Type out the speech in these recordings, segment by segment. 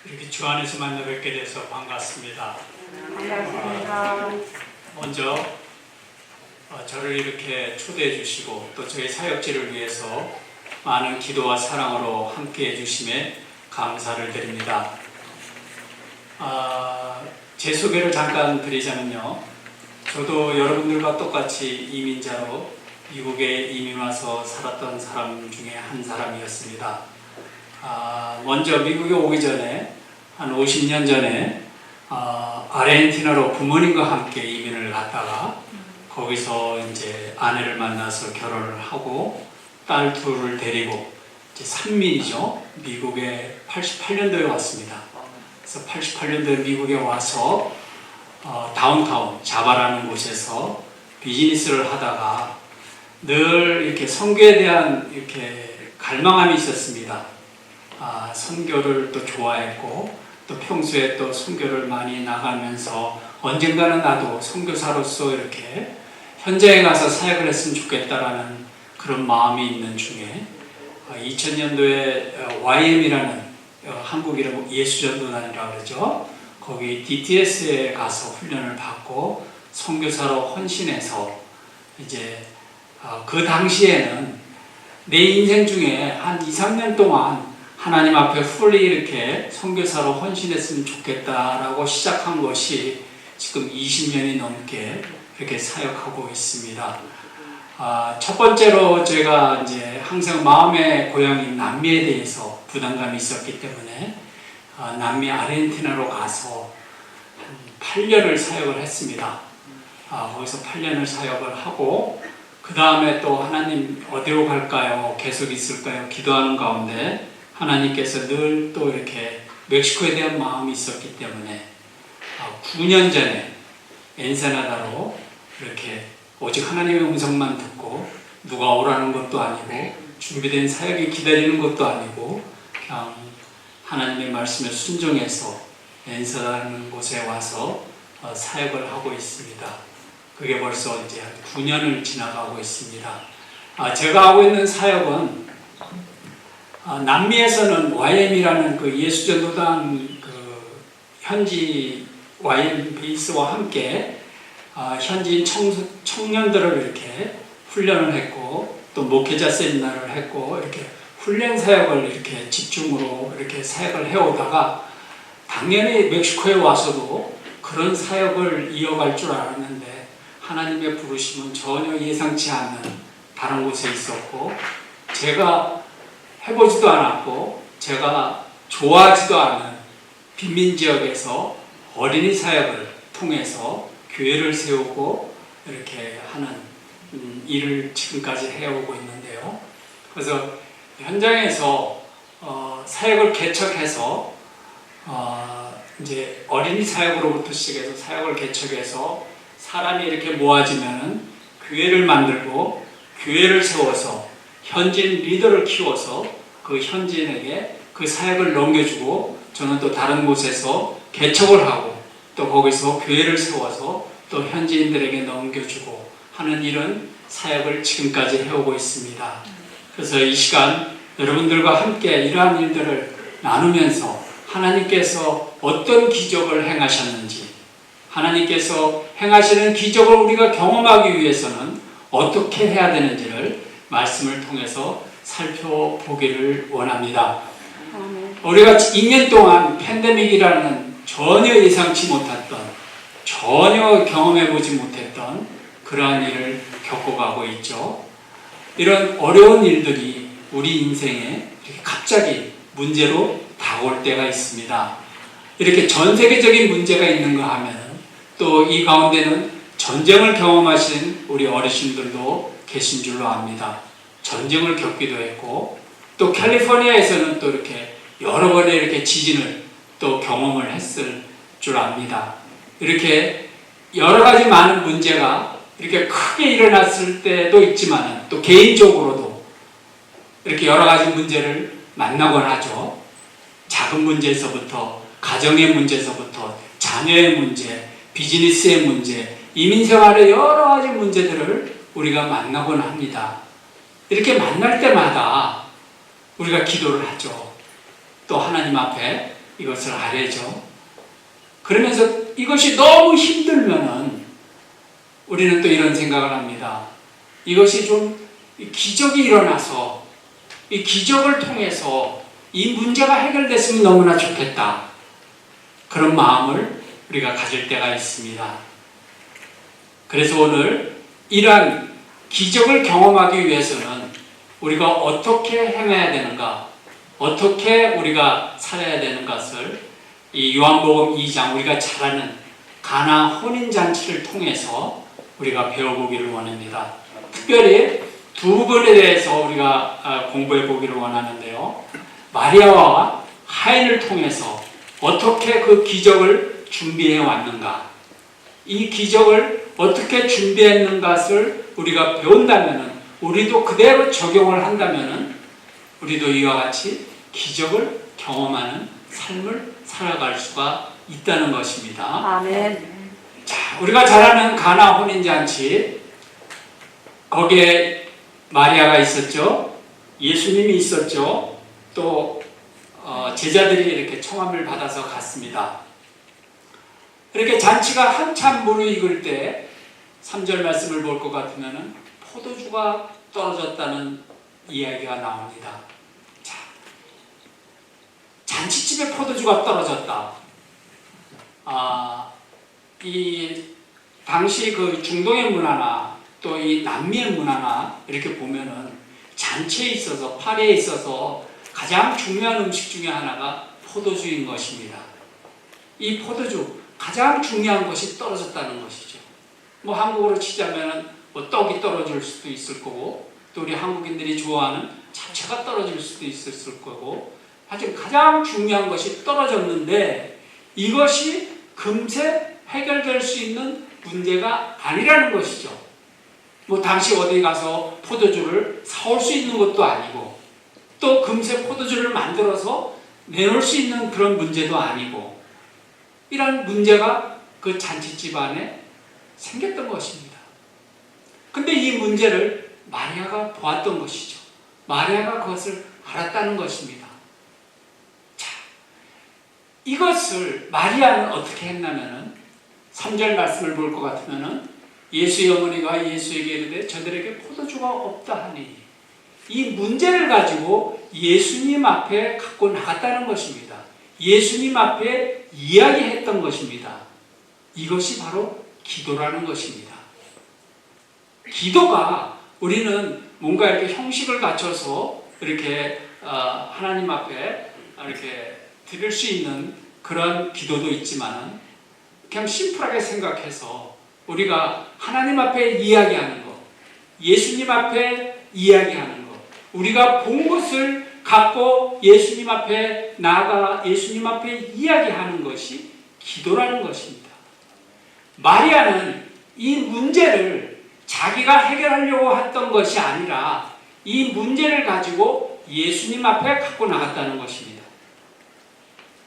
이렇게 주 안에서 만나 뵙게 돼서 반갑습니다. 반갑습니다. 먼저 저를 이렇게 초대해 주시고 또 저희 사역지를 위해서 많은 기도와 사랑으로 함께 해주심에 감사를 드립니다. 제 소개를 잠깐 드리자면요. 저도 여러분들과 똑같이 이민자로 미국에 이민 와서 살았던 사람 중에 한 사람이었습니다. 먼저 미국에 오기 전에 한 50년 전에 아르헨티나로 부모님과 함께 이민을 갔다가 거기서 이제 아내를 만나서 결혼을 하고 딸 둘을 데리고 이제 산민이죠. 미국에 88년도에 왔습니다. 그래서 88년도에 미국에 와서 다운타운 자바라는 곳에서 비즈니스를 하다가 늘 이렇게 선교에 대한 이렇게 갈망함이 있었습니다. 선교를 또 좋아했고 또 평소에 또 선교를 많이 나가면서 언젠가는 나도 선교사로서 이렇게 현장에 가서 사역을 했으면 좋겠다라는 그런 마음이 있는 중에 2000년도에 YM이라는 한국 이름 예수전도단이라고 그러죠. 거기 DTS에 가서 훈련을 받고 선교사로 헌신해서 이제 그 당시에는 내 인생 중에 한 2, 3년 동안 하나님 앞에 fully 이렇게 선교사로 헌신했으면 좋겠다라고 시작한 것이 지금 20년이 넘게 이렇게 사역하고 있습니다. 첫 번째로 제가 이제 항상 마음의 고향인 남미에 대해서 부담감이 있었기 때문에 남미 아르헨티나로 가서 한 8년을 사역을 했습니다. 거기서 8년을 사역을 하고 그 다음에 또 하나님 어디로 갈까요? 계속 있을까요? 기도하는 가운데 하나님께서 늘 또 이렇게 멕시코에 대한 마음이 있었기 때문에 9년 전에 엔세나다로 이렇게 오직 하나님의 음성만 듣고 누가 오라는 것도 아니고 준비된 사역이 기다리는 것도 아니고 그냥 하나님의 말씀에 순종해서 엔세나라는 곳에 와서 사역을 하고 있습니다. 그게 벌써 이제 한 9년을 지나가고 있습니다. 제가 하고 있는 사역은 남미에서는 YM이라는 그 예수전도단 그 현지 YM 베이스와 함께 현지인 청년들을 이렇게 훈련을 했고 또 목회자 세미나를 했고 이렇게 훈련 사역을 이렇게 집중으로 이렇게 사역을 해오다가 당연히 멕시코에 와서도 그런 사역을 이어갈 줄 알았는데 하나님의 부르심은 전혀 예상치 않는 다른 곳에 있었고 제가 해보지도 않았고 제가 좋아하지도 않은 빈민지역에서 어린이 사역을 통해서 교회를 세우고 이렇게 하는 일을 지금까지 해오고 있는데요. 그래서 현장에서 사역을 개척해서 이제 어린이 사역으로부터 시작해서 사역을 개척해서 사람이 이렇게 모아지면은 교회를 만들고 교회를 세워서 현지인 리더를 키워서 그 현지인에게 그 사역을 넘겨주고 저는 또 다른 곳에서 개척을 하고 또 거기서 교회를 세워서 또 현지인들에게 넘겨주고 하는 이런 사역을 지금까지 해오고 있습니다. 그래서 이 시간 여러분들과 함께 이러한 일들을 나누면서 하나님께서 어떤 기적을 행하셨는지 하나님께서 행하시는 기적을 우리가 경험하기 위해서는 어떻게 해야 되는지를 말씀을 통해서 살펴보기를 원합니다. 우리가 2년 동안 팬데믹이라는 전혀 예상치 못했던 전혀 경험해보지 못했던 그러한 일을 겪어가고 있죠. 이런 어려운 일들이 우리 인생에 이렇게 갑자기 문제로 다가올 때가 있습니다. 이렇게 전 세계적인 문제가 있는가 하면 또 이 가운데는 전쟁을 경험하신 우리 어르신들도 계신 줄로 압니다. 전쟁을 겪기도 했고 또 캘리포니아에서는 또 이렇게 여러 번의 이렇게 지진을 또 경험을 했을 줄 압니다. 이렇게 여러 가지 많은 문제가 이렇게 크게 일어났을 때도 있지만 또 개인적으로도 이렇게 여러 가지 문제를 만나곤 하죠. 작은 문제에서부터 가정의 문제에서부터 자녀의 문제, 비즈니스의 문제, 이민생활의 여러 가지 문제들을 우리가 만나곤 합니다. 이렇게 만날 때마다 우리가 기도를 하죠. 또 하나님 앞에 이것을 아뢰죠. 그러면서 이것이 너무 힘들면은 우리는 또 이런 생각을 합니다. 이것이 좀 기적이 일어나서 이 기적을 통해서 이 문제가 해결됐으면 너무나 좋겠다. 그런 마음을 우리가 가질 때가 있습니다. 그래서 오늘 이러한 기적을 경험하기 위해서는 우리가 어떻게 행해야 되는가, 어떻게 우리가 살아야 되는 것을 이 요한복음 2장 우리가 잘 아는 가나 혼인잔치를 통해서 우리가 배워보기를 원합니다. 특별히 두 분에 대해서 우리가 공부해 보기를 원하는데요. 마리아와 하인을 통해서 어떻게 그 기적을 준비해 왔는가, 이 기적을 어떻게 준비했는 것을 우리가 배운다면, 우리도 그대로 적용을 한다면 우리도 이와 같이 기적을 경험하는 삶을 살아갈 수가 있다는 것입니다. 아멘. 자, 우리가 잘 아는 가나 혼인잔치, 거기에 마리아가 있었죠. 예수님이 있었죠. 또 제자들이 이렇게 청함을 받아서 갔습니다. 이렇게 잔치가 한참 무르익을 때 3절 말씀을 볼 것 같으면 포도주가 떨어졌다는 이야기가 나옵니다. 자, 잔치집에 포도주가 떨어졌다. 이 당시 그 중동의 문화나 또 이 남미의 문화나 이렇게 보면은 잔치에 있어서, 파리에 있어서 가장 중요한 음식 중에 하나가 포도주인 것입니다. 이 포도주, 가장 중요한 것이 떨어졌다는 것이죠. 뭐 한국으로 치자면은 뭐 떡이 떨어질 수도 있을 거고, 또 우리 한국인들이 좋아하는 잡채가 떨어질 수도 있을 거고, 하여튼 가장 중요한 것이 떨어졌는데 이것이 금세 해결될 수 있는 문제가 아니라는 것이죠. 뭐 당시 어디 가서 포도주를 사올 수 있는 것도 아니고, 또 금세 포도주를 만들어서 내놓을 수 있는 그런 문제도 아니고, 이런 문제가 그 잔치집 안에 생겼던 것입니다. 근데 이 문제를 마리아가 보았던 것이죠. 마리아가 그것을 알았다는 것입니다. 자, 이것을 마리아는 어떻게 했냐면은 3절 말씀을 볼 것 같으면은 예수의 어머니가 예수에게 이르되 저들에게 포도주가 없다 하니, 이 문제를 가지고 예수님 앞에 갖고 나갔다는 것입니다. 예수님 앞에 이야기했던 것입니다. 이것이 바로 기도라는 것입니다. 기도가 우리는 뭔가 이렇게 형식을 갖춰서 이렇게 하나님 앞에 이렇게 드릴 수 있는 그런 기도도 있지만, 그냥 심플하게 생각해서 우리가 하나님 앞에 이야기하는 것, 예수님 앞에 이야기하는 것, 우리가 본 것을 갖고 예수님 앞에 나아가 예수님 앞에 이야기하는 것이 기도라는 것입니다. 마리아는 이 문제를 자기가 해결하려고 했던 것이 아니라 이 문제를 가지고 예수님 앞에 갖고 나갔다는 것입니다.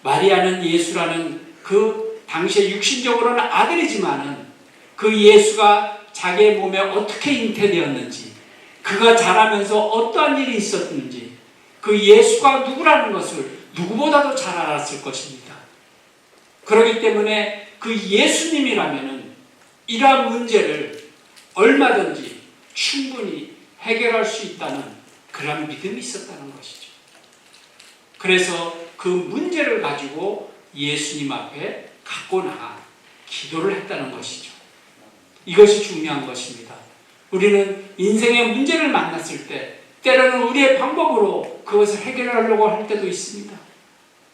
마리아는 예수라는 그 당시에 육신적으로는 아들이지만은 그 예수가 자기의 몸에 어떻게 잉태되었는지, 그가 자라면서 어떠한 일이 있었는지, 그 예수가 누구라는 것을 누구보다도 잘 알았을 것입니다. 그렇기 때문에 그 예수님이라면은 이러한 문제를 얼마든지 충분히 해결할 수 있다는 그런 믿음이 있었다는 것이죠. 그래서 그 문제를 가지고 예수님 앞에 갖고 나가 기도를 했다는 것이죠. 이것이 중요한 것입니다. 우리는 인생의 문제를 만났을 때 때로는 우리의 방법으로 그것을 해결하려고 할 때도 있습니다.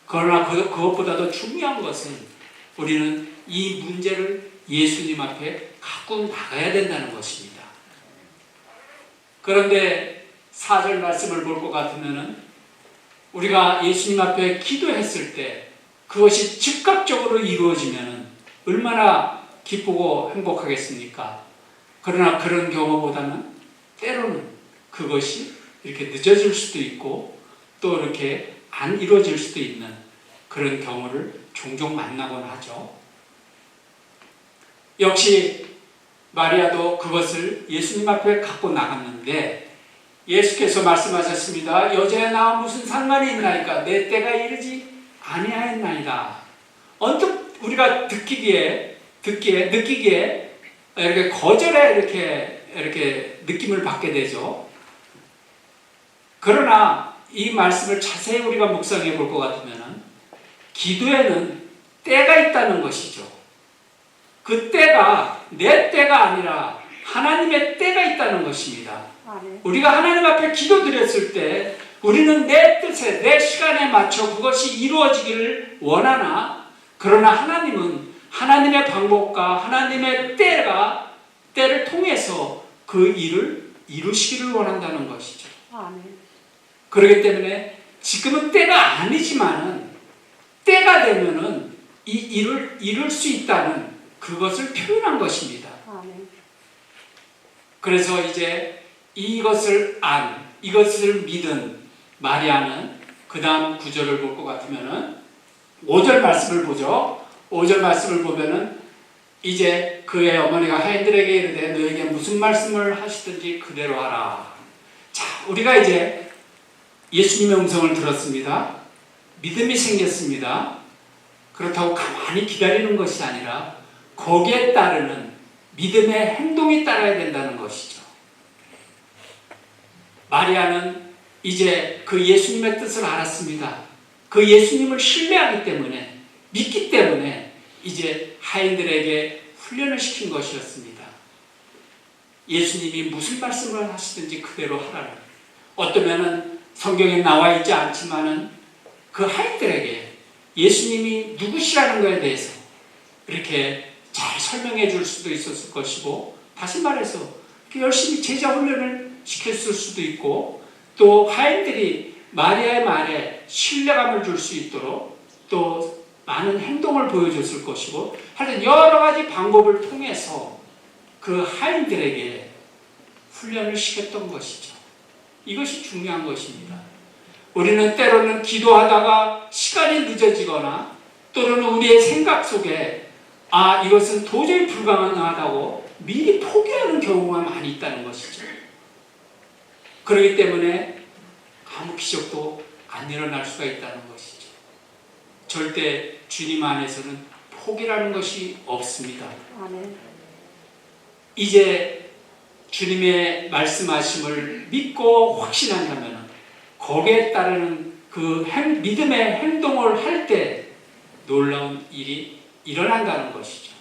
그러나 그것보다도 중요한 것은 우리는 이 문제를 예수님 앞에 갖고 나가야 된다는 것입니다. 그런데 4절 말씀을 볼 것 같으면 우리가 예수님 앞에 기도했을 때 그것이 즉각적으로 이루어지면 얼마나 기쁘고 행복하겠습니까? 그러나 그런 경우보다는 때로는 그것이 이렇게 늦어질 수도 있고 또 이렇게 안 이루어질 수도 있는 그런 경우를 종종 만나곤 하죠. 역시 마리아도 그것을 예수님 앞에 갖고 나갔는데 예수께서 말씀하셨습니다. 여자야 나와 무슨 상관이 있나이까? 내 때가 이르지 아니하였나이다. 언뜻 우리가 느끼기에 이렇게 거절에 이렇게 느낌을 받게 되죠. 그러나 이 말씀을 자세히 우리가 묵상해 볼 것 같으면 기도에는 때가 있다는 것이죠. 그 때가 내 때가 아니라 하나님의 때가 있다는 것입니다. 우리가 하나님 앞에 기도드렸을 때 우리는 내 뜻에 내 시간에 맞춰 그것이 이루어지기를 원하나, 그러나 하나님은 하나님의 방법과 하나님의 때를 통해서 그 일을 이루시기를 원한다는 것이죠. 그렇기 때문에 지금은 때가 아니지만은 때가 되면은 이 일을 이룰 수 있다는 그것을 표현한 것입니다. 그래서 이제 이것을 믿은 마리아는 그 다음 구절을 볼 것 같으면은 5절 말씀을 보죠. 5절 말씀을 보면은 이제 그의 어머니가 하인들에게 이르되 너에게 무슨 말씀을 하시든지 그대로 하라. 자, 우리가 이제 예수님의 음성을 들었습니다. 믿음이 생겼습니다. 그렇다고 가만히 기다리는 것이 아니라 거기에 따르는 믿음의 행동이 따라야 된다는 것이죠. 마리아는 이제 그 예수님의 뜻을 알았습니다. 그 예수님을 신뢰하기 때문에, 믿기 때문에 이제 하인들에게 훈련을 시킨 것이었습니다. 예수님이 무슨 말씀을 하시든지 그대로 하라는. 어떠면은 성경에 나와 있지 않지만은 그 하인들에게 예수님이 누구시라는 것에 대해서 이렇게 잘 설명해 줄 수도 있었을 것이고, 다시 말해서 열심히 제자 훈련을 시켰을 수도 있고, 또 하인들이 마리아의 말에 신뢰감을 줄 수 있도록 또 많은 행동을 보여줬을 것이고, 하여튼 여러 가지 방법을 통해서 그 하인들에게 훈련을 시켰던 것이죠. 이것이 중요한 것입니다. 우리는 때로는 기도하다가 시간이 늦어지거나 또는 우리의 생각 속에 이것은 도저히 불가능하다고 미리 포기하는 경우가 많이 있다는 것이죠. 그렇기 때문에 아무 기적도 안 일어날 수가 있다는 것이죠. 절대 주님 안에서는 포기라는 것이 없습니다. 이제 주님의 말씀하심을 믿고 확신한다면 거기에 따르는 그 믿음의 행동을 할 때 놀라운 일이 일어난다는 것이죠.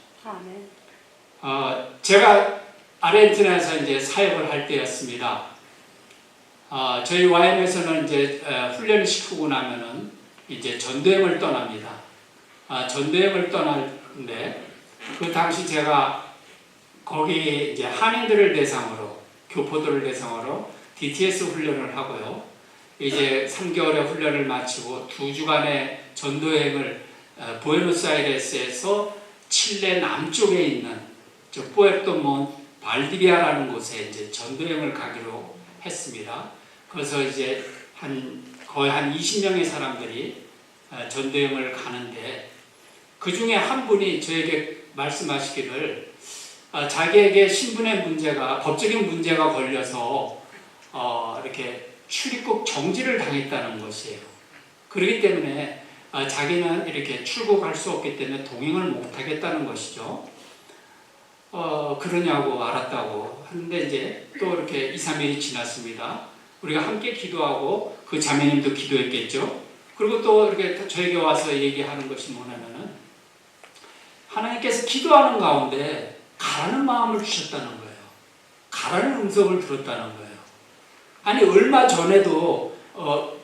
제가 아르헨티나에서 이제 사역을 할 때였습니다. 저희 YM에서는 이제 훈련을 시키고 나면은 이제 전도여행을 떠납니다. 전도여행을 떠나는데 그 당시 제가 거기 이제 한인들을 대상으로, 교포들을 대상으로 DTS 훈련을 하고요. 이제 3개월의 훈련을 마치고 2주간의 전도여행을 부에노스아이레스에서 칠레 남쪽에 있는 푸에르토 몬 발디비아라는 곳에 이제 전도여행을 가기로 했습니다. 그래서 이제 거의 한 20명의 사람들이 전도여행을 가는데, 그 중에 한 분이 저에게 말씀하시기를 자기에게 신분의 문제가, 법적인 문제가 걸려서 이렇게 출입국 정지를 당했다는 것이에요. 그렇기 때문에 자기는 이렇게 출국할 수 없기 때문에 동행을 못하겠다는 것이죠. 그러냐고 알았다고 하는데 이제 또 이렇게 2, 3일이 지났습니다. 우리가 함께 기도하고 그 자매님도 기도했겠죠. 그리고 또 이렇게 저에게 와서 얘기하는 것이 뭐냐면은 하나님께서 기도하는 가운데 가라는 마음을 주셨다는 거예요. 가라는 음성을 들었다는 거예요. 아니 얼마 전에도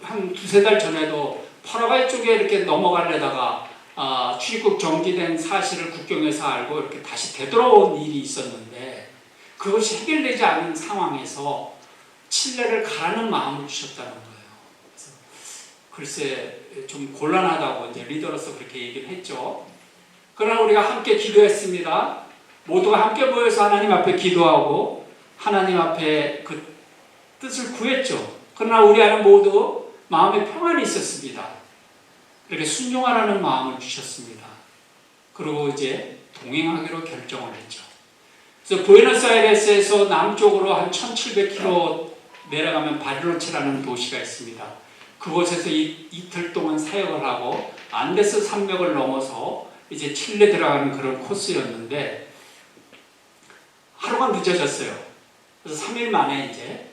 한 2-3달 전에도 파라과이 쪽에 이렇게 넘어가려다가 출입국 정지된 사실을 국경에서 알고 이렇게 다시 되돌아온 일이 있었는데, 그것이 해결되지 않은 상황에서 칠레를 가라는 마음을 주셨다는 거예요. 그래서 글쎄 좀 곤란하다고 이제 리더로서 그렇게 얘기를 했죠. 그러나 우리가 함께 기도했습니다. 모두가 함께 모여서 하나님 앞에 기도하고 하나님 앞에 그 뜻을 구했죠. 그러나 우리 안에 모두 마음에 평안이 있었습니다. 이렇게 순종하라는 마음을 주셨습니다. 그리고 이제 동행하기로 결정을 했죠. 그래서 부에노스아이레스에서 남쪽으로 한 1700km 내려가면 바리로체라는 도시가 있습니다. 그곳에서 이틀 동안 사역을 하고 안데스 산맥을 넘어서 이제 칠레 들어가는 그런 코스였는데 하루가 늦어졌어요. 그래서 3일 만에 이제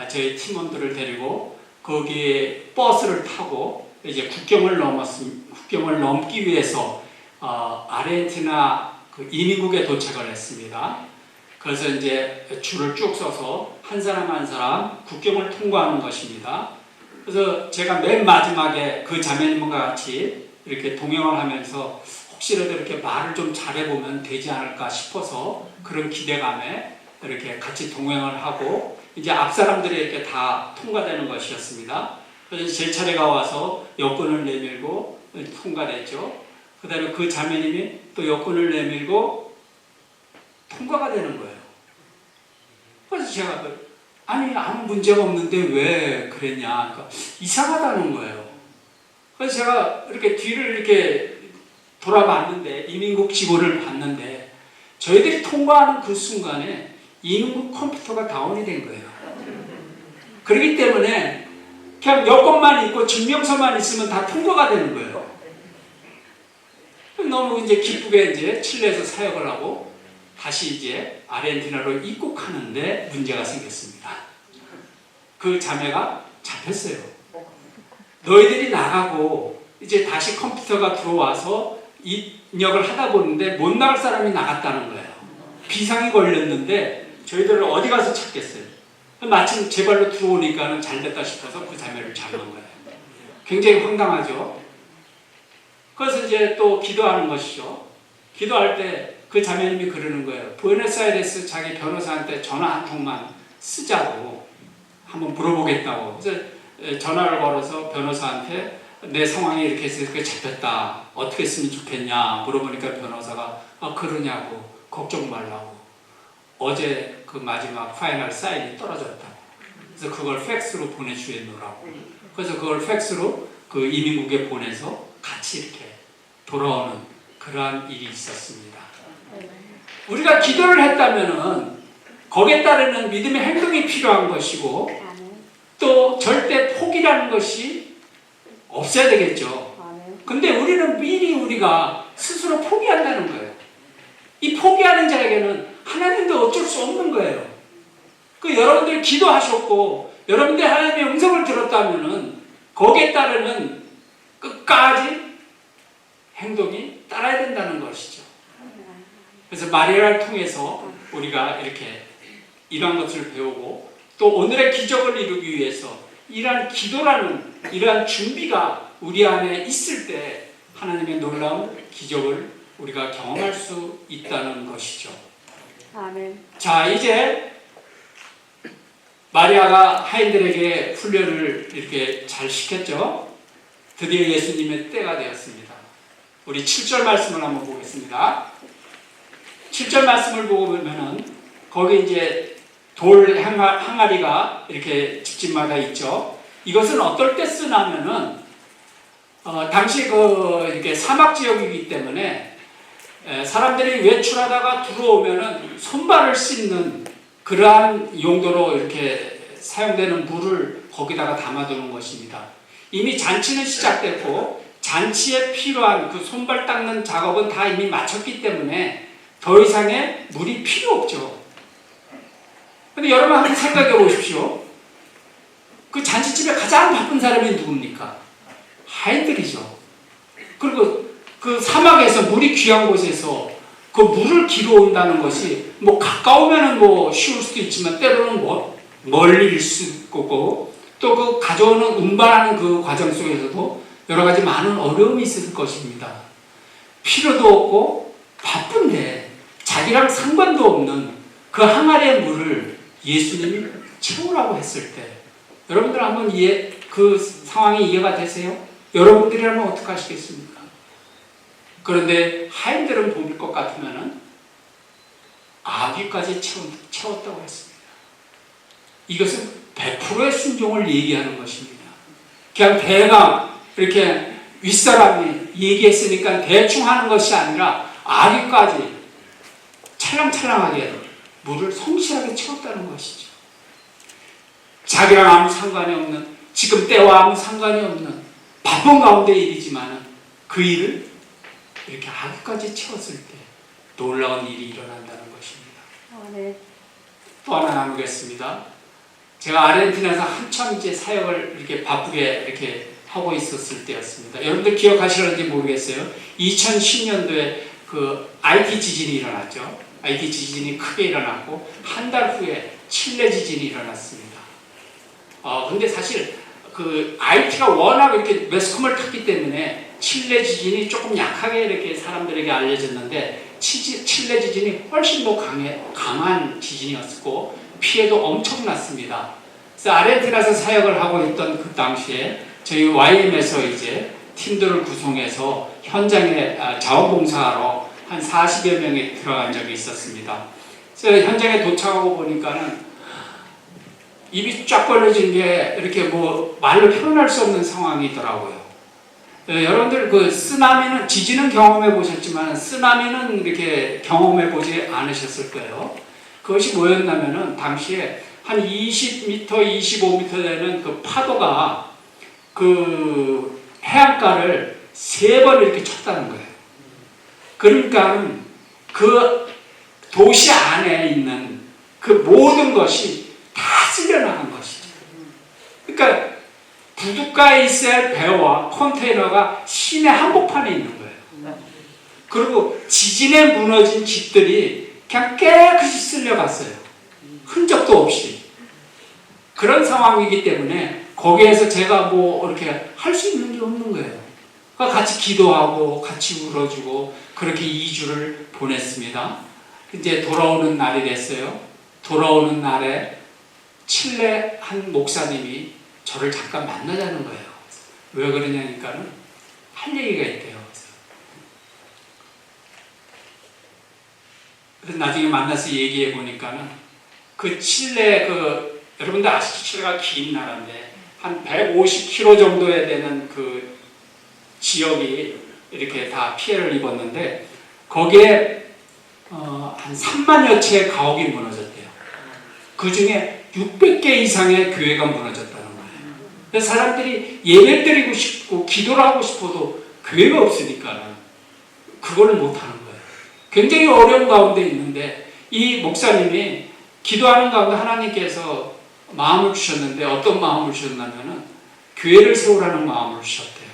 저희 팀원들을 데리고 거기에 버스를 타고 이제 국경을 넘기 위해서 아르헨티나 그 이민국에 도착을 했습니다. 그래서 이제 줄을 쭉 서서 한 사람 한 사람 국경을 통과하는 것입니다. 그래서 제가 맨 마지막에 그 자매님과 같이 이렇게 동행을 하면서 혹시라도 이렇게 말을 좀 잘해보면 되지 않을까 싶어서 그런 기대감에 이렇게 같이 동행을 하고 이제 앞 사람들이 이렇게 다 통과되는 것이었습니다. 그래서 제 차례가 와서 여권을 내밀고 통과됐죠. 그 다음에 그 자매님이 또 여권을 내밀고 통과가 되는 거예요. 그래서 제가 아니 아무 문제가 없는데 왜 그랬냐, 그러니까 이상하다는 거예요. 그래서 제가 이렇게 뒤를 이렇게 돌아봤는데 이민국 직원을 봤는데 저희들이 통과하는 그 순간에 이민국 컴퓨터가 다운이 된 거예요. 그렇기 때문에 그냥 여권만 있고 증명서만 있으면 다 통과가 되는 거예요. 너무 이제 기쁘게 이제 칠레에서 사역을 하고 다시 이제 아르헨티나로 입국하는데 문제가 생겼습니다. 그 자매가 잡혔어요. 너희들이 나가고 이제 다시 컴퓨터가 들어와서 입력을 하다 보는데 못 나갈 사람이 나갔다는 거예요. 비상이 걸렸는데 저희들은 어디 가서 찾겠어요. 마침 제 발로 들어오니까는 잘 됐다 싶어서 그 자매를 잡은 거예요. 굉장히 황당하죠. 그래서 이제 또 기도하는 것이죠. 기도할 때 그 자매님이 그러는 거예요. 부에노스아이레스 자기 변호사한테 전화 한 통만 쓰자고 한번 물어보겠다고. 그래서 전화를 걸어서 변호사한테 내 상황이 이렇게 해서 이렇게 잡혔다. 어떻게 했으면 좋겠냐 물어보니까 변호사가 그러냐고 걱정 말라고. 어제 그 마지막 파이널 사인이 떨어졌다고. 그래서 그걸 팩스로 보내주겠노라고. 그래서 그걸 팩스로 그 이민국에 보내서 같이 이렇게 돌아오는 그러한 일이 있었습니다. 우리가 기도를 했다면은 거기에 따르는 믿음의 행동이 필요한 것이고 또 절대 포기라는 것이 없어야 되겠죠. 근데 우리는 미리 우리가 스스로 포기한다는 거예요. 이 포기하는 자에게는 하나님도 어쩔 수 없는 거예요. 그 여러분들 기도하셨고 여러분들 하나님의 음성을 들었다면은 거기에 따르는 끝까지 행동이 따라야 된다는 것이죠. 그래서 마리아를 통해서 우리가 이렇게 이러한 것을 배우고 또 오늘의 기적을 이루기 위해서 이러한 기도라는 이러한 준비가 우리 안에 있을 때 하나님의 놀라운 기적을 우리가 경험할 수 있다는 것이죠. 아멘. 자, 이제 마리아가 하인들에게 훈련을 이렇게 잘 시켰죠. 드디어 예수님의 때가 되었습니다. 우리 7절 말씀을 한번 보겠습니다. 7절 말씀을 보고 보면은 거기 이제 돌 항아리가 이렇게 집집마다 있죠. 이것은 어떨 때 쓰냐면은 당시 이렇게 사막 지역이기 때문에 사람들이 외출하다가 들어오면은 손발을 씻는 그러한 용도로 이렇게 사용되는 물을 거기다가 담아두는 것입니다. 이미 잔치는 시작됐고 잔치에 필요한 그 손발 닦는 작업은 다 이미 마쳤기 때문에 더 이상의 물이 필요 없죠. 근데 여러분 한번 생각해 보십시오. 그 잔치집에 가장 바쁜 사람이 누굽니까? 하인들이죠. 그리고 그 사막에서 물이 귀한 곳에서 그 물을 길어온다는 것이 뭐 가까우면은 뭐 쉬울 수도 있지만 때로는 뭐 멀리일 수 있고 또 그 가져오는 운반하는 그 과정 속에서도 여러 가지 많은 어려움이 있을 것입니다. 필요도 없고 바쁜데 자기랑 상관도 없는 그 항아리의 물을 예수님이 채우라고 했을 때 여러분들 한번 그 상황이 이해가 되세요? 여러분들이라면 어떻게 하시겠습니까? 그런데 하인들은 볼 것 같으면은 아귀까지 채웠다고 했습니다. 이것은 100%의 순종을 얘기하는 것입니다. 그냥 대강 이렇게 윗사람이 얘기했으니까 대충 하는 것이 아니라 아귀까지 찰랑찰랑하게 물을 성실하게 채웠다는 것이죠. 자기랑 아무 상관이 없는, 지금 때와 아무 상관이 없는 바쁜 가운데 일이지만은 그 일을 이렇게 아구까지 채웠을 때 놀라운 일이 일어난다는 것입니다. 네. 또 하나 나누겠습니다. 제가 아르헨티나에서 한참 이제 사역을 이렇게 바쁘게 이렇게 하고 있었을 때였습니다. 여러분들 기억하시는지 모르겠어요. 2010년도에 그 IT 지진이 일어났죠. IT 지진이 크게 일어났고 한 달 후에 칠레 지진이 일어났습니다. 근데 사실 그 IT가 워낙 이렇게 매스컴을 탔기 때문에 칠레 지진이 조금 약하게 이렇게 사람들에게 알려졌는데 칠레 지진이 훨씬 더 강한 지진이었고 피해도 엄청났습니다. 그래서 아르헨티나에서 사역을 하고 있던 그 당시에 저희 YM에서 이제 팀들을 구성해서 현장에 자원봉사하러 한 40여 명이 들어간 적이 있었습니다. 그래서 현장에 도착하고 보니까는 입이 쫙 벌어진 게 이렇게 뭐 말로 표현할 수 없는 상황이더라고요. 여러분들 그 쓰나미는 지진은 경험해 보셨지만 쓰나미는 이렇게 경험해 보지 않으셨을 거예요. 그것이 뭐였냐면은 당시에 한 20m, 25m 되는 그 파도가 그 해안가를 3번 이렇게 쳤다는 거예요. 그러니까 그 도시 안에 있는 그 모든 것이 다 쓸려나간 것이죠. 그러니까 부둣가에 있어야 할 배와 컨테이너가 시내 한복판에 있는 거예요. 그리고 지진에 무너진 집들이 그냥 깨끗이 쓸려갔어요. 흔적도 없이. 그런 상황이기 때문에 거기에서 제가 뭐 이렇게 할 수 있는 게 없는 거예요. 그러니까 같이 기도하고 같이 울어주고 그렇게 2주를 보냈습니다. 이제 돌아오는 날이 됐어요. 돌아오는 날에 칠레 한 목사님이 저를 잠깐 만나자는 거예요. 왜 그러냐니까는 할 얘기가 있대요. 그래서 나중에 만나서 얘기해 보니까는 그 칠레 여러분들 아시죠? 칠레가 긴 나라인데 한 150km 정도에 되는 그 지역이 이렇게 다 피해를 입었는데 거기에 한 3만여 채의 가옥이 무너졌대요. 그 중에 600개 이상의 교회가 무너졌다는 거예요. 그래서 사람들이 예배 드리고 싶고 기도를 하고 싶어도 교회가 없으니까 그거를 못하는 거예요. 굉장히 어려운 가운데 있는데 이 목사님이 기도하는 가운데 하나님께서 마음을 주셨는데 어떤 마음을 주셨냐면은 교회를 세우라는 마음을 주셨대요.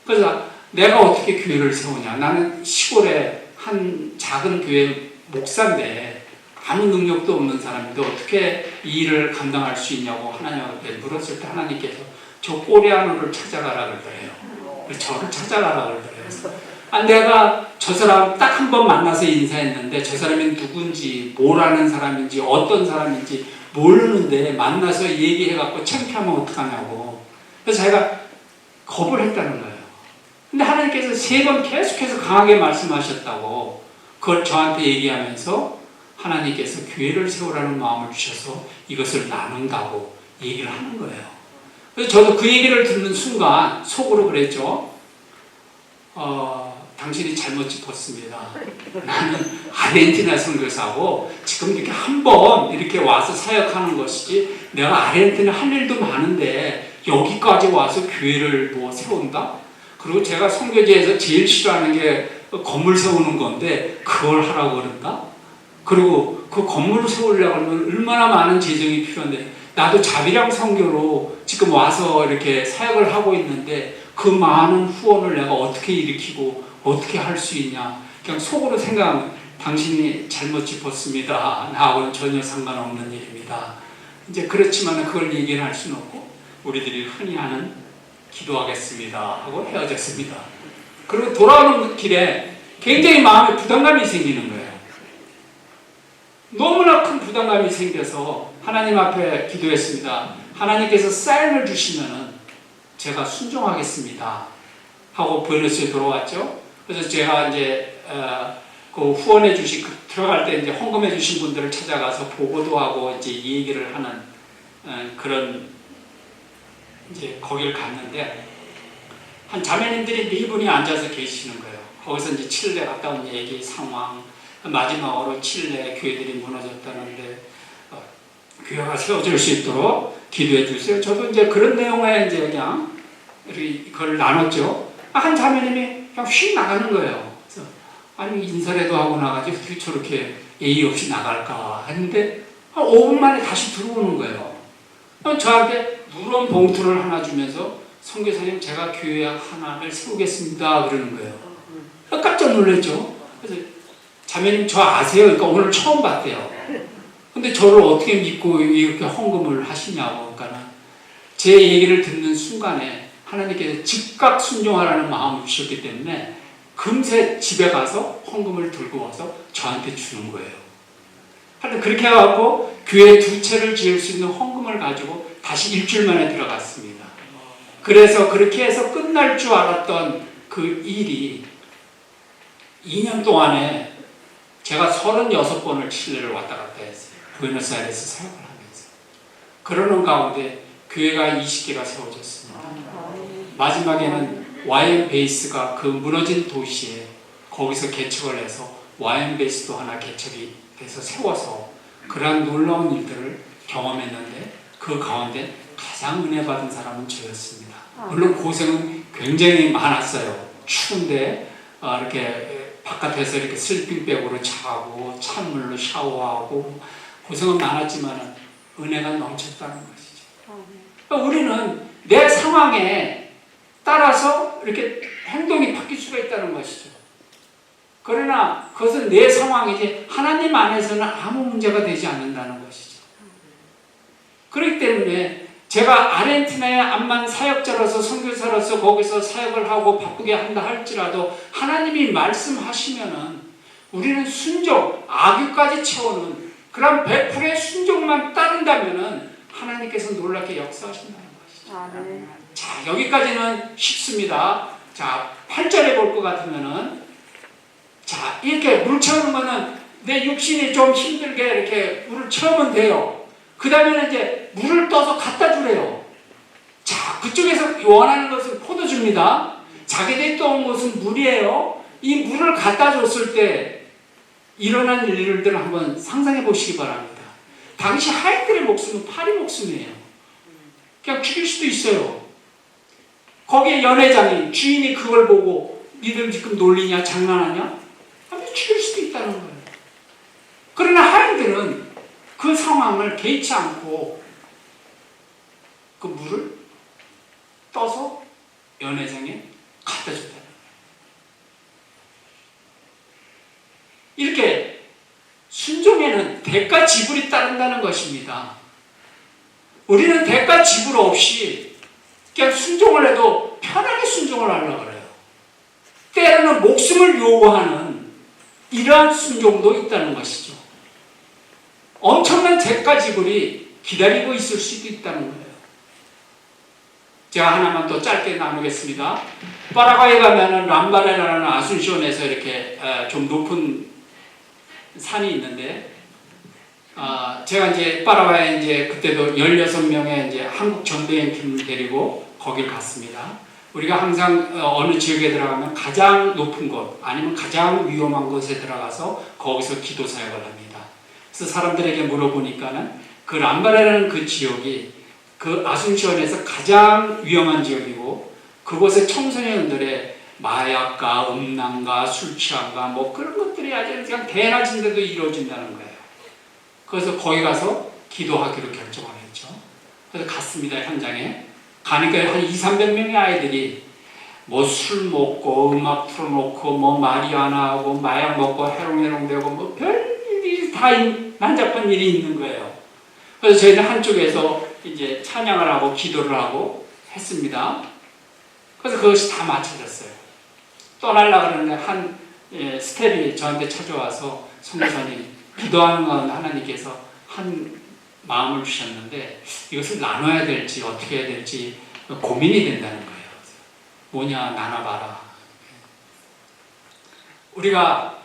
그래서 내가 어떻게 교회를 세우냐. 나는 시골에 한 작은 교회 목사인데 아무 능력도 없는 사람인데 어떻게 이 일을 감당할 수 있냐고 하나님께 물었을 때 하나님께서 저 꼬리아노를 찾아가라 그러더래요. 저를 찾아가라 그러더래요. 내가 저 사람 딱 한 번 만나서 인사했는데 저 사람이 누군지 뭘 아는 사람인지 어떤 사람인지 모르는데 만나서 얘기해갖고 창피하면 어떡하냐고. 그래서 제가 겁을 했다는 거예요. 근데 하나님께서 3번 계속해서 강하게 말씀하셨다고 그걸 저한테 얘기하면서 하나님께서 교회를 세우라는 마음을 주셔서 이것을 나눈다고 얘기를 하는 거예요. 그래서 저도 그 얘기를 듣는 순간 속으로 그랬죠. 당신이 잘못 짚었습니다. 나는 아르헨티나 선교사고 지금 이렇게 한 번 이렇게 와서 사역하는 것이지 내가 아르헨티나 할 일도 많은데 여기까지 와서 교회를 뭐 세운다? 그리고 제가 선교지에서 제일 싫어하는 게 건물 세우는 건데 그걸 하라고 그런다? 그리고 그 건물을 세우려고 하면 얼마나 많은 재정이 필요한데 나도 자비랑 선교로 지금 와서 이렇게 사역을 하고 있는데 그 많은 후원을 내가 어떻게 일으키고 어떻게 할 수 있냐. 그냥 속으로 생각하면 당신이 잘못 짚었습니다. 나하고는 전혀 상관없는 일입니다. 이제 그렇지만 그걸 얘기를 할 수는 없고 우리들이 흔히 하는 기도하겠습니다 하고 헤어졌습니다. 그리고 돌아오는 길에 굉장히 마음에 부담감이 생기는 거예요. 너무나 큰 부담감이 생겨서 하나님 앞에 기도했습니다. 하나님께서 사인을 주시면은 제가 순종하겠습니다 하고 부에노스에 돌아왔죠. 그래서 제가 이제 그 후원해 주신 들어갈 때 이제 헌금해 주신 분들을 찾아가서 보고도 하고 이제 얘기를 하는 그런 이제 거기를 갔는데 한 자매님들이 4분이 앉아서 계시는 거예요. 거기서 이제 칠레 갔다 온 얘기 상황 마지막으로 칠레 교회들이 무너졌다는데 교회가 세워질 수 있도록 기도해 주세요. 저도 이제 그런 내용에 이제 그냥 그걸 나눴죠. 한 자매님이 그냥 휙 나가는 거예요. 그래서 아니 인사라도 하고 나가지 어떻게 저렇게 예의 없이 나갈까 했는데 한 5분 만에 다시 들어오는 거예요. 저한테 물은 봉투를 하나 주면서 선교사님 제가 교회 하나를 세우겠습니다 그러는 거예요. 깜짝 놀랐죠. 그래서 자매님 저 아세요? 그러니까 오늘 처음 봤대요. 근데 저를 어떻게 믿고 이렇게 헌금을 하시냐고. 그러니까 제 얘기를 듣는 순간에 하나님께서 즉각 순종하라는 마음을 주셨기 때문에 금세 집에 가서 헌금을 들고 와서 저한테 주는 거예요. 하여튼 그렇게 해갖고 교회 2채를 지을 수 있는 헌금을 가지고 다시 일주일 만에 들어갔습니다. 그래서 그렇게 해서 끝날 줄 알았던 그 일이 2년 동안에 제가 36번을 칠레를 왔다 갔다 했어요. 부에노스아이레스 사역을 하면서. 그러는 가운데 교회가 20개가 세워졌습니다. 마지막에는 YM 베이스가 그 무너진 도시에 거기서 개척을 해서 YM 베이스도 하나 개척이 돼서 세워서 그러한 놀라운 일들을 경험했는데 그 가운데 가장 은혜 받은 사람은 저였습니다. 물론 고생은 굉장히 많았어요. 추운데 이렇게 바깥에서 이렇게 슬핑백으로 자고 찬물로 샤워하고 고생은 많았지만 은혜가 넘쳤다는 것이죠. 우리는 내 상황에 따라서 이렇게 행동이 바뀔 수가 있다는 것이죠. 그러나 그것은 내 상황이지 하나님 안에서는 아무 문제가 되지 않는다는 것이죠. 그렇기 때문에 제가 아르헨티나의 암만 사역자로서 선교사로서 거기서 사역을 하고 바쁘게 한다 할지라도 하나님이 말씀하시면은 우리는 순종, 악유까지 채우는 그런 100%의 순종만 따른다면은 하나님께서 놀랍게 역사하신다는 것이죠. 자, 여기까지는 쉽습니다. 자, 8절에 볼 것 같으면은 자, 이렇게 물 채우는 거는 내 육신이 좀 힘들게 이렇게 물을 채우면 돼요. 그 다음에는 이제 물을 떠서 갖다 주래요. 자, 그쪽에서 원하는 것은 포도주입니다. 자기들이 떠온 것은 물이에요. 이 물을 갖다 줬을 때 일어난 일들을 한번 상상해 보시기 바랍니다. 당시 하인들의 목숨은 파리 목숨이에요. 그냥 죽일 수도 있어요. 거기에 연회장이 주인이 그걸 보고 니들 지금 놀리냐 장난하냐? 하면 죽일 수도 있다는 거예요. 그러나 하인들은 그 상황을 개의치 않고 그 물을 떠서 연회장에 갖다 줬다는 거예요. 이렇게 순종에는 대가 지불이 따른다는 것입니다. 우리는 대가 지불 없이 그냥 순종을 해도 편하게 순종을 하려고 그래요. 때로는 목숨을 요구하는 이러한 순종도 있다는 것이죠. 엄청난 대가 지불이 기다리고 있을 수도 있다는 거예요. 제가 하나만 더 짧게 나누겠습니다. 파라과이에 가면은 람바레라는 아순시온에서 이렇게 좀 높은 산이 있는데, 제가 이제 파라과이에 이제 그때도 16명의 이제 한국 전도연 팀을 데리고 거길 갔습니다. 우리가 항상 어느 지역에 들어가면 가장 높은 곳 아니면 가장 위험한 곳에 들어가서 거기서 기도 사역을 합니다. 그래서 사람들에게 물어보니까는 그 람바레라는 그 지역이 그 아순시온에서 가장 위험한 지역이고 그곳의 청소년들의 마약과 음란과 술 취함과 뭐 그런 것들이 아주 그냥 대낮인데도 이루어진다는 거예요. 그래서 거기 가서 기도하기로 결정을 했죠. 그래서 갔습니다. 현장에. 가니까 한 200~300명의 아이들이 뭐 술 먹고 음악 틀어놓고 뭐 마리아나하고 마약 먹고 해롱해롱되고 뭐 별일이 다 난잡한 일이 있는 거예요. 그래서 저희는 한쪽에서 이제 찬양을 하고 기도를 하고 했습니다. 그래서 그것이 다 마쳐졌어요. 떠나려고 그러는데 한 스텝이 저한테 찾아와서 선교사님 기도하는 건 하나님께서 한 마음을 주셨는데 이것을 나눠야 될지 어떻게 해야 될지 고민이 된다는 거예요. 뭐냐 나눠봐라. 우리가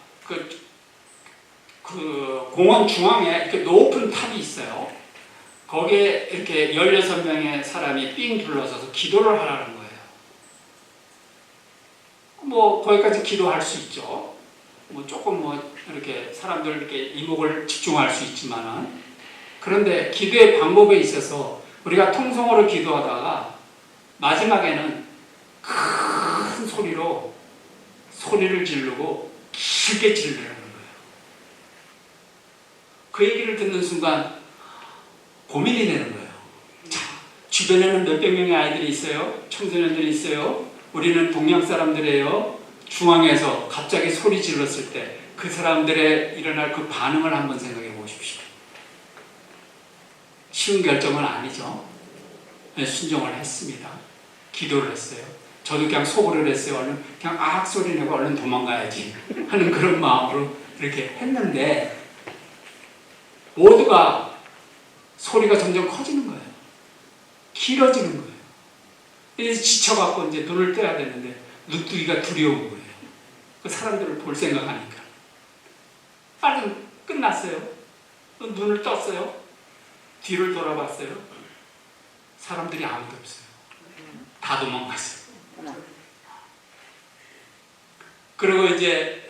그 공원 중앙에 이렇게 높은 탑이 있어요. 거기에 이렇게 16명의 사람이 삥 둘러서서 기도를 하라는 거예요. 뭐 거기까지 기도할 수 있죠. 뭐 조금 뭐 이렇게 사람들 이렇게 이목을 집중할 수 있지만은 그런데 기도의 방법에 있어서 우리가 통성으로 기도하다가 마지막에는 큰 소리로 소리를 지르고 길게 지르라는 거예요. 그 얘기를 듣는 순간 고민이 되는 거예요. 자, 주변에는 몇백 명의 아이들이 있어요. 청소년들이 있어요. 우리는 동양 사람들이에요. 중앙에서 갑자기 소리 질렀을 때 그 사람들의 일어날 그 반응을 한번 생각해 보십시오. 쉬운 결정은 아니죠. 네, 순종을 했습니다. 기도를 했어요. 저도 그냥 속으로 했어요. 얼른 그냥 악 소리 내고 얼른 도망가야지 하는 그런 마음으로 이렇게 했는데 모두가 소리가 점점 커지는 거예요. 길어지는 거예요. 이제 지쳐갖고 이제 눈을 떼야 되는데 눈뜨기가 두려운 거예요. 그 사람들을 볼 생각하니까. 빨리 끝났어요. 눈을 떴어요. 뒤를 돌아봤어요. 사람들이 아무도 없어요. 다 도망갔어요. 그리고 이제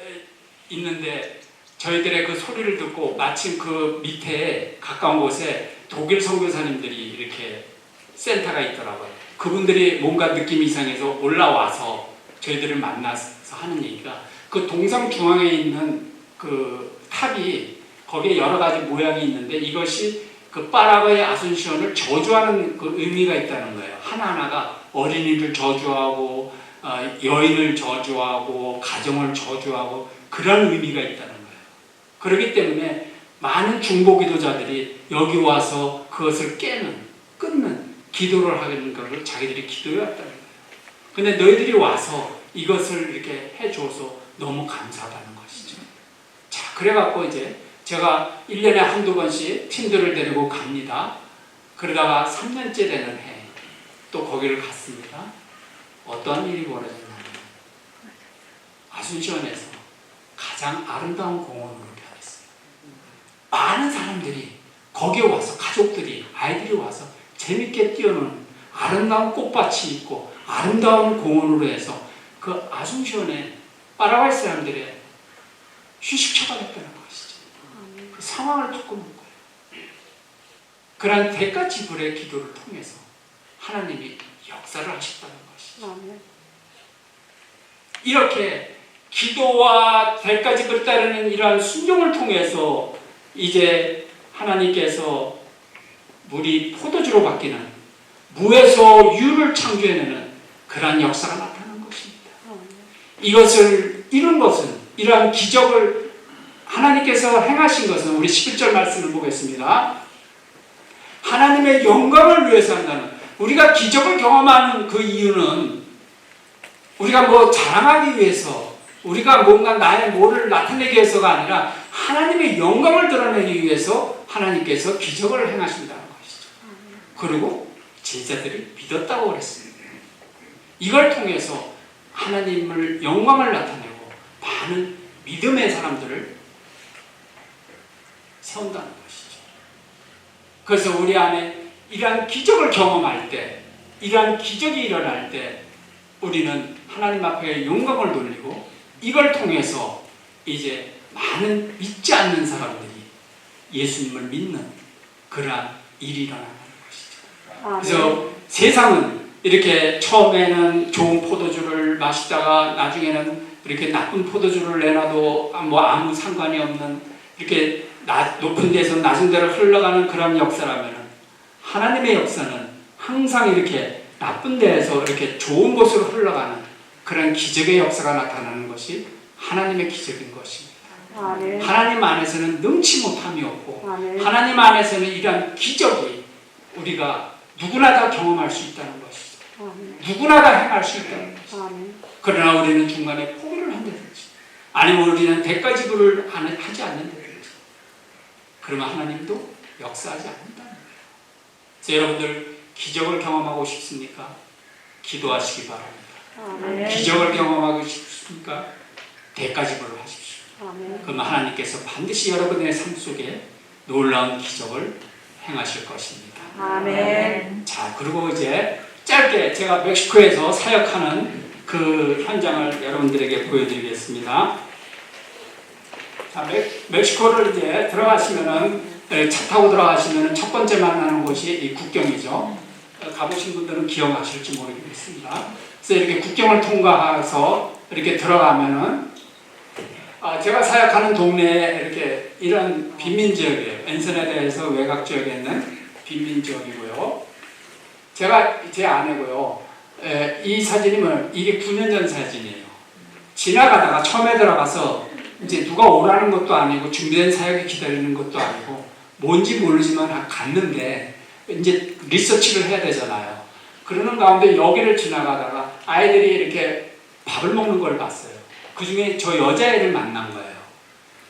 있는데 저희들의 그 소리를 듣고 마침 그 밑에 가까운 곳에 독일 선교사님들이 이렇게 센터가 있더라고요. 그분들이 뭔가 느낌이 이상해서 올라와서 저희들을 만나서 하는 얘기가 그 동상 중앙에 있는 그 탑이 거기에 여러 가지 모양이 있는데 이것이 그 파라과이 아순시온을 저주하는 그 의미가 있다는 거예요. 하나하나가 어린이를 저주하고 여인을 저주하고 가정을 저주하고 그런 의미가 있다는 거예요. 그렇기 때문에 많은 중보 기도자들이 여기 와서 그것을 끊는 기도를 하는 것을 자기들이 기도해 왔다는 거예요. 근데 너희들이 와서 이것을 이렇게 해줘서 너무 감사하다는 것이죠. 자, 그래갖고 이제 제가 1년에 한두 번씩 팀들을 데리고 갑니다. 그러다가 3년째 되는 해 또 거기를 갔습니다. 어떠한 일이 벌어졌냐면 아순시온에서 가장 아름다운 공원으로 변했어요. 많은 사람들이 거기에 와서 가족들이 아이들이 와서 재밌게 뛰어노는 아름다운 꽃밭이 있고 아름다운 공원으로 해서 그 아순시온의 파라과이 사람들의 휴식처가 됐다는 것이죠. 그 상황을 바꾸는 거예요. 그러한 대가 지불의 기도를 통해서 하나님이 역사를 하셨다는 것이죠. 이렇게 기도와 대가 지불을 따르는 이러한 순종을 통해서 이제 하나님께서 물이 포도주로 바뀌는 무에서 유를 창조해내는 그러한 역사가 나타나는 것입니다. 이것을 이룬 것은 이러한 기적을 하나님께서 행하신 것은 우리 11절 말씀을 보겠습니다. 하나님의 영광을 위해서 한다는 우리가 기적을 경험하는 그 이유는 우리가 뭐 자랑하기 위해서 우리가 뭔가 나의 뭐를 나타내기 위해서가 아니라 하나님의 영광을 드러내기 위해서 하나님께서 기적을 행하신다는 것이죠. 그리고 제자들이 믿었다고 그랬습니다. 이걸 통해서 하나님을 영광을 나타내고 많은 믿음의 사람들을 세운다는 것이죠. 그래서 우리 안에 이러한 기적을 경험할 때, 이러한 기적이 일어날 때 우리는 하나님 앞에 영광을 돌리고 이걸 통해서 이제 많은 믿지 않는 사람들이 예수님을 믿는 그러한 일이 일어나는 것이죠. 그래서 세상은 이렇게 처음에는 좋은 포도주를 마시다가 나중에는 이렇게 나쁜 포도주를 내놔도 뭐 아무 상관이 없는 이렇게 높은 데서 낮은 데로 흘러가는 그런 역사라면 하나님의 역사는 항상 이렇게 나쁜 데에서 이렇게 좋은 곳으로 흘러가는 그런 기적의 역사가 나타나는 것이 하나님의 기적인 것입니다. 아멘. 하나님 안에서는 능치 못함이 없고 아멘. 하나님 안에서는 이러한 기적이 우리가 누구나 다 경험할 수 있다는 것이죠. 아멘. 누구나 다 행할 수 있다는 것이죠. 아멘. 그러나 우리는 중간에 포기를 한다든지 아니면 우리는 대가 지불을 하지 않는다든지 그러면 하나님도 역사하지 않는다는 거예요. 그래서 여러분들 기적을 경험하고 싶습니까? 기도하시기 바랍니다. 아멘. 기적을 경험하고 싶습니까? 대가 지불을 하십시오. 아멘. 그러면 하나님께서 반드시 여러분의 삶 속에 놀라운 기적을 행하실 것입니다. 아멘. 자, 그리고 이제 짧게 제가 멕시코에서 사역하는 그 현장을 여러분들에게 보여드리겠습니다. 자, 멕시코를 이제 들어가시면은 차 타고 들어가시면은 첫 번째 만나는 곳이 이 국경이죠. 가보신 분들은 기억하실지 모르겠습니다. 그래서 이렇게 국경을 통과해서 이렇게 들어가면은 제가 사역하는 동네에 이렇게 이런 빈민지역이에요. 엔선에대해서 외곽 지역에 있는 빈민지역이고요. 제가 제 아내고요. 이 사진이 이게 9년 전 사진이에요. 지나가다가 처음에 들어가서 이제 누가 오라는 것도 아니고 준비된 사역이 기다리는 것도 아니고 뭔지 모르지만 갔는데 이제 리서치를 해야 되잖아요. 그러는 가운데 여기를 지나가다가 아이들이 이렇게 밥을 먹는 걸 봤어요. 그 중에 저 여자애를 만난 거예요.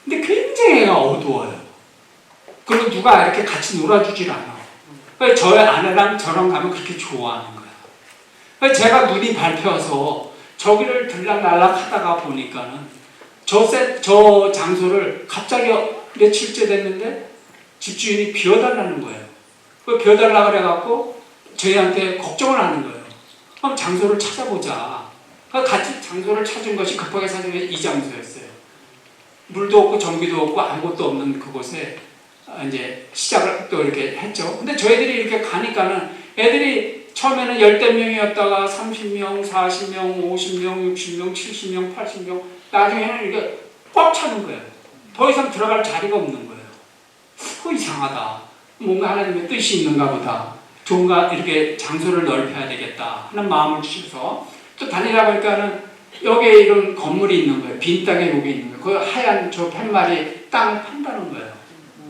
근데 굉장히 애가 어두워요. 그리고 누가 이렇게 같이 놀아주질 않아. 그러니까 저희 아내랑 저랑 가면 그렇게 좋아하는 거예요. 그러니까 제가 눈이 밟혀서 저기를 들락날락 하다가 보니까는 저 장소를 갑자기 며칠째 됐는데 집주인이 비워달라는 거예요. 그 비워달라 그래갖고 저희한테 걱정을 하는 거예요. 그럼 장소를 찾아보자. 같이 장소를 찾은 것이 급하게 찾은 게 이 장소였어요. 물도 없고 전기도 없고 아무것도 없는 그곳에 이제 시작을 또 이렇게 했죠. 근데 저희들이 이렇게 가니까는 애들이 처음에는 10대 명이었다가 30명, 40명, 50명, 60명, 70명, 80명 나중에는 이렇게 꽉 차는 거예요. 더 이상 들어갈 자리가 없는 거예요. 이상하다. 뭔가 하나님의 뜻이 있는가 보다. 뭔가 이렇게 장소를 넓혀야 되겠다 하는 마음을 주셔서 또 다니다 보니까는 여기에 이런 건물이 있는 거예요. 빈 땅에 여기 있는 거예요. 그 하얀 저 팻말이 땅 판다는 거예요.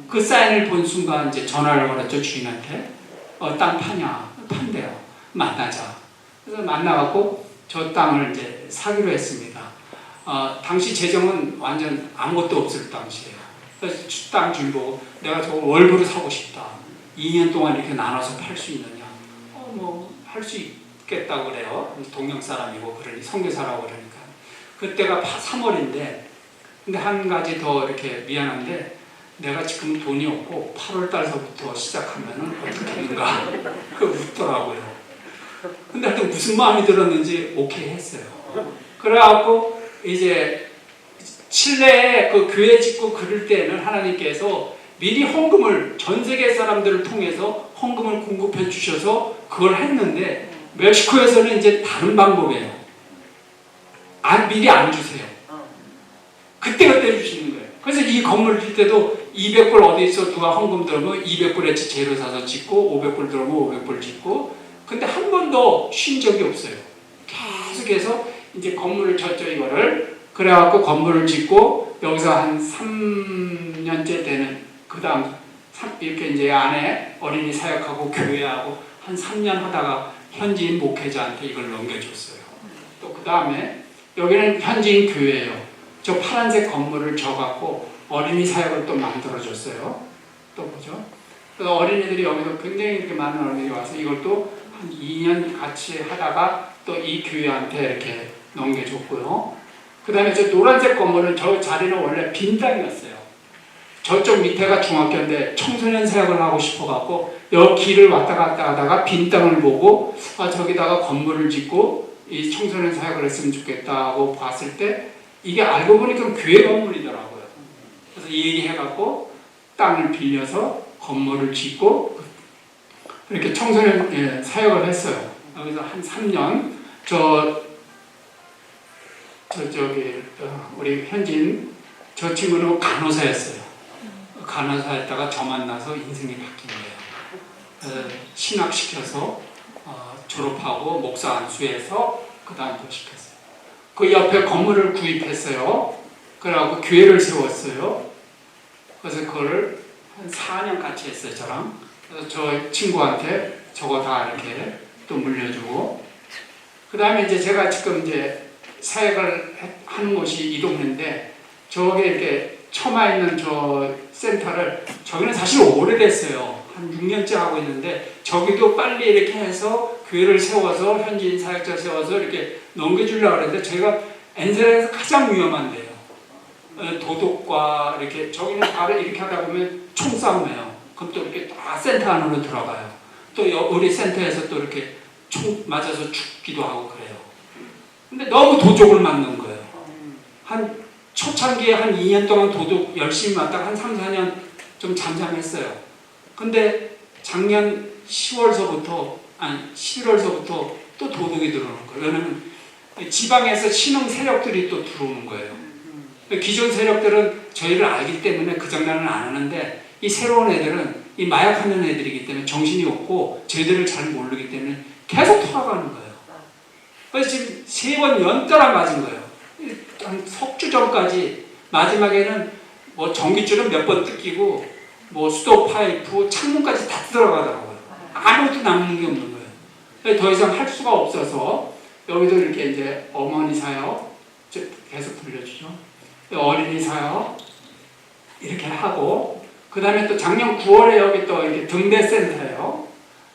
그 사인을 본 순간 이제 전화를 걸었죠, 주인한테. 땅 파냐? 판대요. 만나자. 그래서 만나갖고 저 땅을 이제 사기로 했습니다. 당시 재정은 완전 아무것도 없을 당시예요. 그래서 땅 주인 보고 내가 저거 월부로 사고 싶다. 2년 동안 이렇게 나눠서 팔 수 있느냐? 할 수 있겠다고 그래요. 동양 사람이고 그러니 선교사라고 그러니까. 그때가 3월인데 근데 한 가지 더 이렇게 미안한데 내가 지금 돈이 없고 8월 달서부터 시작하면은 어떻게 되는가? 그 웃더라고요. 근데 하여튼 무슨 마음이 들었는지 오케이 했어요. 그래갖고 이제 칠레에 그 교회 짓고 그럴 때는 하나님께서 미리 헌금을 전 세계 사람들을 통해서 헌금을 공급해 주셔서 그걸 했는데 멕시코에서는 이제 다른 방법이에요. 미리 안 주세요. 그때그때 주시는 거예요. 그래서 이 건물을 질 때도 200불 어디서 누가 헌금 들어오면 200불에 재료 사서 짓고 500불 들어오면 500불 짓고 근데 한 번도 쉰 적이 없어요. 계속해서 이제 건물을 졌죠 이거를. 그래갖고 건물을 짓고 여기서 한 3년째 되는 그 다음 이렇게 이제 안에 어린이 사역하고 교회하고 한 3년 하다가 현지인 목회자한테 이걸 넘겨줬어요. 또 그 다음에 여기는 현지인 교회예요. 저 파란색 건물을 져갖고 어린이 사역을 또 만들어줬어요. 또 보죠. 그래서 어린이들이 여기서 굉장히 이렇게 많은 어린이들이 와서 이걸 또 한 2년 같이 하다가 또 이 교회한테 이렇게 넘겨줬고요. 그 다음에 저 노란색 건물은 저 자리는 원래 빈 땅이었어요. 저쪽 밑에가 중학교인데 청소년 사역을 하고 싶어갖고 여기 길을 왔다 갔다 하다가 빈 땅을 보고 저기다가 건물을 짓고 이 청소년 사역을 했으면 좋겠다고 봤을 때 이게 알고 보니까 교회 건물이더라고요. 그래서 이 얘기 해갖고 땅을 빌려서 건물을 짓고 이렇게 청소년 사역을 했어요. 여기서 한 3년 저기 우리 현지인 저 친구는 간호사였어요. 간호사였다가 저 만나서 인생이 바뀐 거예요. 신학시켜서 졸업하고 목사 안수해서 그 다음 또 시켰어요. 그 옆에 건물을 구입했어요. 그래갖고 교회를 세웠어요. 그래서 그거를 한 4년 같이 했어요, 저랑. 그래서 저 친구한테 저거 다 이렇게 또 물려주고. 그 다음에 이제 제가 지금 이제 사역을 하는 곳이 이 동네인데, 저게 이렇게 처마 있는 저 센터를, 저기는 사실 오래됐어요. 한 6년째 하고 있는데, 저기도 빨리 이렇게 해서 교회를 세워서, 현지인 사역자 세워서 이렇게 넘겨주려고 그랬는데, 저희가 엔셀에서 가장 위험한데요. 도둑과 이렇게, 저기는 바로 이렇게 하다 보면 총싸움해요. 그럼 또 이렇게 다 센터 안으로 들어가요. 또 우리 센터에서 또 이렇게 총 맞아서 죽기도 하고 그래요. 근데 너무 도둑을 맞는 거예요. 한 초창기에 한 2년 동안 도둑 열심히 맞다가 한 3, 4년 좀 잠잠했어요. 근데 작년 11월서부터 또 도둑이 들어오는 거예요. 왜냐면 지방에서 신흥 세력들이 또 들어오는 거예요. 기존 세력들은 저희를 알기 때문에 그 장난은 안 하는데 이 새로운 애들은 이 마약하는 애들이기 때문에 정신이 없고 저희들을 잘 모르기 때문에 계속 토하가는 거예요. 그래서 지금 3번 연달아 맞은 거예요. 한 석주 전까지 마지막에는 뭐 전기줄은 몇 번 뜯기고 뭐 수도 파이프, 창문까지 다 들어가더라고요. 아무것도 남는 게 없는 거예요. 더 이상 할 수가 없어서 여기도 이렇게 이제 어머니 사역 계속 불려주죠. 어린이 사역 이렇게 하고 그 다음에 또 작년 9월에 여기 또 이렇게 등대센터예요.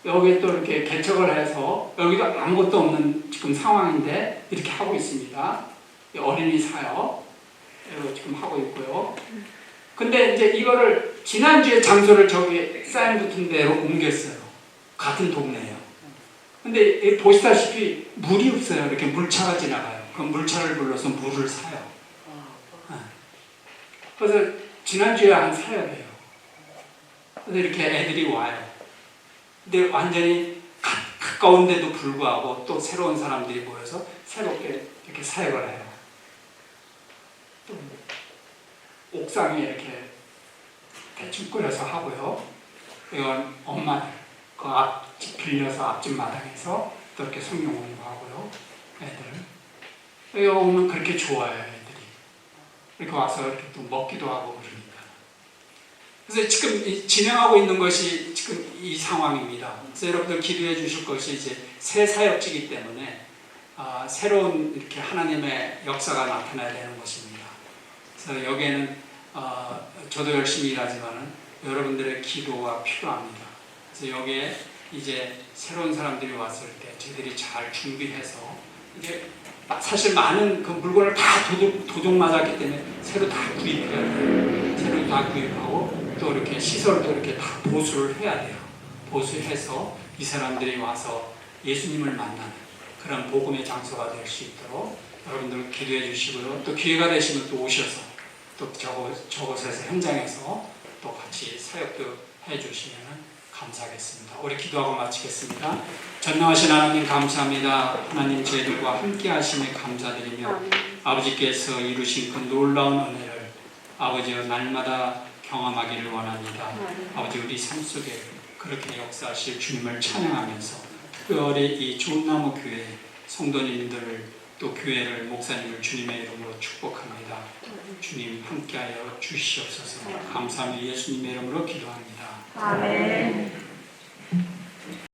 여기 또 이렇게 개척을 해서 여기도 아무것도 없는 지금 상황인데 이렇게 하고 있습니다. 어린이 사역 이거 지금 하고 있고요. 근데 이제 이거를 지난주에 장소를 저기 사인 붙은 데로 옮겼어요. 같은 동네예요. 근데 보시다시피 물이 없어요. 이렇게 물차가 지나가요. 그럼 물차를 불러서 물을 사요. 그래서 지난주에 한 사역이에요. 그래서 이렇게 애들이 와요. 근데 완전히 가까운데도 불구하고 또 새로운 사람들이 모여서 새롭게 이렇게 사역을 해요. 또 옥상에 이렇게 대충 꾸려서 하고요. 이건 엄마들 그 앞집 빌려서 앞집 마당에서 또 이렇게 성경 공부하고요. 애들 여기 오면 그렇게 좋아요. 애들이 이렇게 와서 이렇게 또 먹기도 하고 그러니까. 그래서 지금 진행하고 있는 것이 지금 이 상황입니다. 그래서 여러분들 기도해 주실 것이 이제 새 사역지이기 때문에 새로운 이렇게 하나님의 역사가 나타나야 되는 것입니다. 그래서 여기에는 저도 열심히 일하지만은 여러분들의 기도가 필요합니다. 그래서 여기에 이제 새로운 사람들이 왔을 때 저희들이 잘 준비해서 이제 사실 많은 그 물건을 다 도둑 맞았기 때문에 새로 다 구입해야 돼요. 새로 다 구입하고 또 이렇게 시설도 이렇게 다 보수를 해야 돼요. 보수해서 이 사람들이 와서 예수님을 만나는 그런 복음의 장소가 될 수 있도록 여러분들 기도해 주시고요. 또 기회가 되시면 또 오셔서 또 저곳에서 현장에서 또 같이 사역도 해 주시면 감사하겠습니다. 우리 기도하고 마치겠습니다. 전능하신 하나님 감사합니다. 하나님 저희들과 함께 하심에 감사드리며 아버지께서 이루신 그 놀라운 은혜를 아버지여 날마다 경험하기를 원합니다. 아버지 우리 삶 속에 그렇게 역사하실 주님을 찬양하면서 특별히 이 좋은나무 교회 성도님들을 또 교회를 목사님을 주님의 이름으로 축복합니다. 주님 함께하여 주시옵소서. 감사하며 예수님의 이름으로 기도합니다. 아멘.